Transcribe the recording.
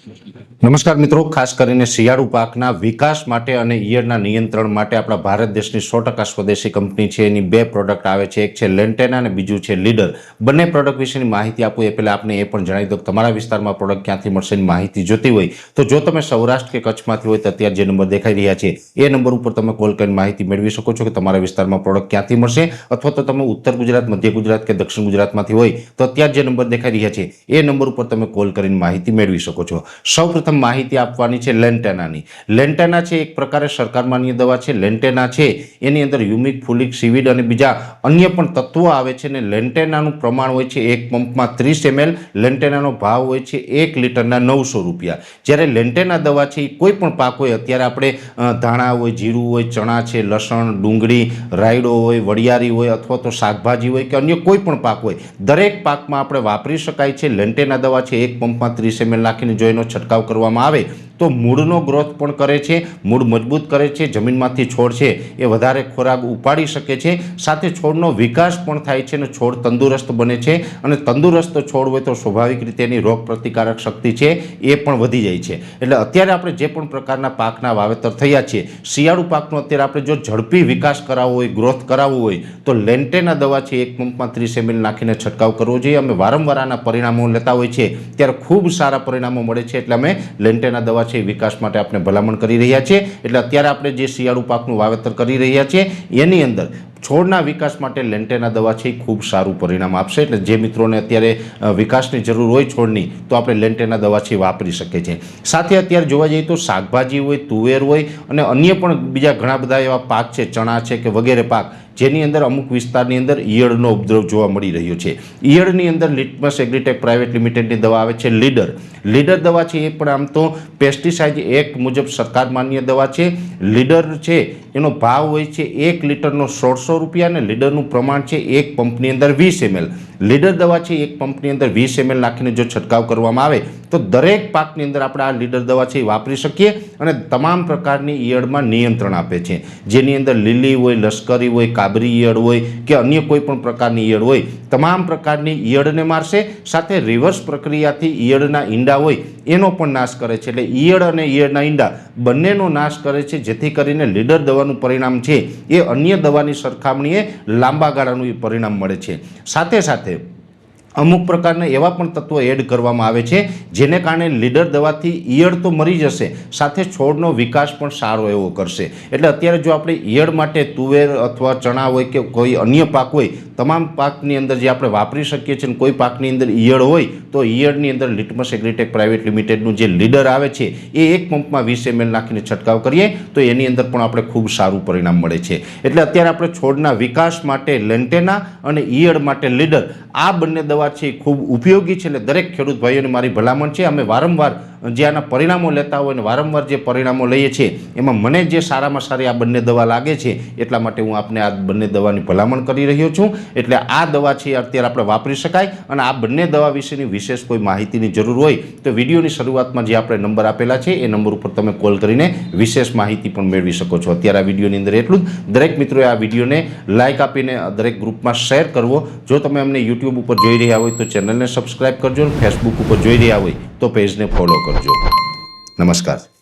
નમસ્કાર મિત્રો, ખાસ કરીને શિયાળુ પાકના વિકાસ માટે અને ઈયળના નિયંત્રણ માટે આપણા ભારત દેશની 100% સ્વદેશી કંપની છે એની બે પ્રોડક્ટ આવે છે. એક છે લેન્ટેના અને બીજું છે લીડર. બંને પ્રોડક્ટ વિશેની માહિતી આપું એ પહેલાં આપને એ પણ જણાવી દો કે તમારા વિસ્તારમાં પ્રોડક્ટ ક્યાંથી મળશે એની માહિતી જોતી હોય તો જો તમે સૌરાષ્ટ્ર કે કચ્છમાંથી હોય તો અત્યારે જે નંબર દેખાઈ રહ્યા છે એ નંબર ઉપર તમે કોલ કરીને માહિતી મેળવી શકો છો કે તમારા વિસ્તારમાં પ્રોડક્ટ ક્યાંથી મળશે. અથવા તો તમે ઉત્તર ગુજરાત, મધ્ય ગુજરાત કે દક્ષિણ ગુજરાતમાંથી હોય તો અત્યારે જે નંબર દેખાઈ રહ્યા છે એ નંબર ઉપર તમે કોલ કરીને માહિતી મેળવી શકો છો. સૌપ્રથમ માહિતી આપવાની છે લેન્ટેનાની. લેન્ટેના છે એક પ્રકારે સરકાર માન્ય દવા છે. લેન્ટેના છે એની અંદર યુમિક, ફુલિક, સીવીડ અને બીજા અન્ય પણ તત્વો આવે છે. અને લેન્ટેનાનું પ્રમાણ હોય છે એક પંપમાં 30 ml. લેન્ટેનાનો ભાવ હોય છે 1 લીટરના 900 રૂપિયા. જ્યારે લેન્ટેના દવા છે એ કોઈ પણ પાક હોય, અત્યારે આપણે ધાણા હોય, જીરું હોય, ચણા છે, લસણ, ડુંગળી, રાયડો હોય, વડિયારી હોય અથવા તો શાકભાજી હોય કે અન્ય કોઈ પણ પાક હોય, દરેક પાકમાં આપણે વાપરી શકાય છે. લેન્ટેના દવા છે એક પંપમાં 30 ml નાખીને જો એનો છંટકાવ કરવામાં આવે તો મૂળનો ગ્રોથ પણ કરે છે, મૂળ મજબૂત કરે છે, જમીનમાંથી છોડ છે એ વધારે ખોરાક ઉપાડી શકે છે, સાથે છોડનો વિકાસ પણ થાય છે અને છોડ તંદુરસ્ત બને છે. અને તંદુરસ્ત છોડ હોય તો સ્વાભાવિક રીતે એની રોગ પ્રતિકારક શક્તિ છે એ પણ વધી જાય છે. એટલે અત્યારે આપણે જે પણ પ્રકારના પાકના વાવેતર થયા છે, શિયાળુ પાકનો અત્યારે આપણે જો ઝડપી વિકાસ કરાવવો હોય, ગ્રોથ કરાવવું હોય તો લેન્ટેના દવા છે એક પંપમાં 30 ml નાખીને છંટકાવ કરવો જોઈએ. અમે વારંવાર આના પરિણામો લેતા હોય છે ત્યારે ખૂબ સારા પરિણામો મળે છે. એટલે અમે લેન્ટેના દવા છે વિકાસ માટે આપણે ભલામણ કરી રહ્યા છીએ. એટલે અત્યારે આપણે જે શિયાળુ પાકનું વાવેતર કરી રહ્યા છીએ એની અંદર છોડના વિકાસ માટે લેન્ટેના દવા છે એ ખૂબ સારું પરિણામ આપશે. એટલે જે મિત્રોને અત્યારે વિકાસની જરૂર હોય છોડની તો આપણે લેન્ટેના દવા છે વાપરી શકીએ છીએ. સાથે અત્યારે જોવા જઈએ તો શાકભાજી હોય, તુવેર હોય અને અન્ય પણ બીજા ઘણા બધા એવા પાક છે, ચણા છે કે વગેરે પાક જેની અંદર અમુક વિસ્તારની અંદર ઈયળનો ઉપદ્રવ જોવા મળી રહ્યો છે. ઈયળની અંદર લિટમસ એગ્રીટેક પ્રાઇવેટ લિમિટેડની દવા આવે છે લીડર. લીડર દવા છે એ પણ આમ તો પેસ્ટિસાઇડ એક્ટ મુજબ સરકાર માન્ય દવા છે. લીડર છે એનો ભાવ હોય છે 1 લીટરનો 1600 રૂપિયા અને લીડરનું પ્રમાણ છે એક પંપની અંદર 20 ml. લીડર દવા છે એક પંપની અંદર 20 ml નાખીને જો છંટકાવ કરવામાં આવે તો દરેક પાકની અંદર આપણે આ લીડર દવા છે એ વાપરી શકીએ અને તમામ પ્રકારની ઈયળમાં નિયંત્રણ આપે છે. જેની અંદર લીલી હોય, લશ્કરી હોય, કાબરી ઈયળ હોય કે અન્ય કોઈ પણ પ્રકારની ઈયળ હોય, તમામ પ્રકારની ઈયળને મારશે. સાથે રિવર્સ પ્રક્રિયાથી ઈયળના ઈંડા હોય એનો પણ નાશ કરે છે. એટલે ઈયળ અને ઈયળના ઈંડા બંનેનો નાશ કરે છે, જેથી કરીને લીડર દવાનું પરિણામ છે એ અન્ય દવાની સરખામણીએ લાંબા ગાળાનું એ પરિણામ મળે છે. સાથે સાથે અમુક પ્રકારના એવા પણ તત્વો એડ કરવામાં આવે છે જેને કારણે લીડર દવાથી ઈયળ તો મરી જશે, સાથે છોડનો વિકાસ પણ સારો એવો કરશે. એટલે અત્યારે જો આપણે ઈયળ માટે તુવેર અથવા ચણા હોય કે કોઈ અન્ય પાક હોય, તમામ પાકની અંદર જે આપણે વાપરી શકીએ છીએ. કોઈ પાકની અંદર ઈયળ હોય તો ઈયળની અંદર લિટમસ એગ્રીટેક પ્રાઇવેટ લિમિટેડનું જે લીડર આવે છે એ એક પંપમાં 20 ml નાખીને છંટકાવ કરીએ તો એની અંદર પણ આપણે ખૂબ સારું પરિણામ મળે છે. એટલે અત્યારે આપણે છોડના વિકાસ માટે લેન્ટેના અને ઈયળ માટે લીડર આ બંને દવા છે એ ખૂબ ઉપયોગી છે. એટલે દરેક ખેડૂત ભાઈઓને મારી ભલામણ છે, અમે વારંવાર જે આના પરિણામો લેતા હોય ને વારંવાર જે પરિણામો લઈએ છીએ એમાં મને જે સારામાં સારી આ બંને દવા લાગે છે એટલા માટે હું આપને આ બંને દવાની ભલામણ કરી રહ્યો છું. એટલે આ દવા છે અત્યારે આપણે વાપરી શકાય. અને આ બંને દવા વિશેની વિશેષ કોઈ માહિતીની જરૂર હોય તો વિડીયોની શરૂઆતમાં જે આપણે નંબર આપેલા છે એ નંબર ઉપર તમે કોલ કરીને વિશેષ માહિતી પણ મેળવી શકો છો. અત્યારે આ વિડીયોની અંદર એટલું જ. દરેક મિત્રોએ આ વિડીયોને લાઇક આપીને દરેક ગ્રુપમાં શેર કરવો. જો તમે અમને યુટ્યુબ ઉપર જોઈ રહ્યા હોય તો ચેનલને સબસ્ક્રાઈબ કરજો. ફેસબુક ઉપર જોઈ રહ્યા હોય તો પેજને ફોલો કરજો. નમસ્કાર.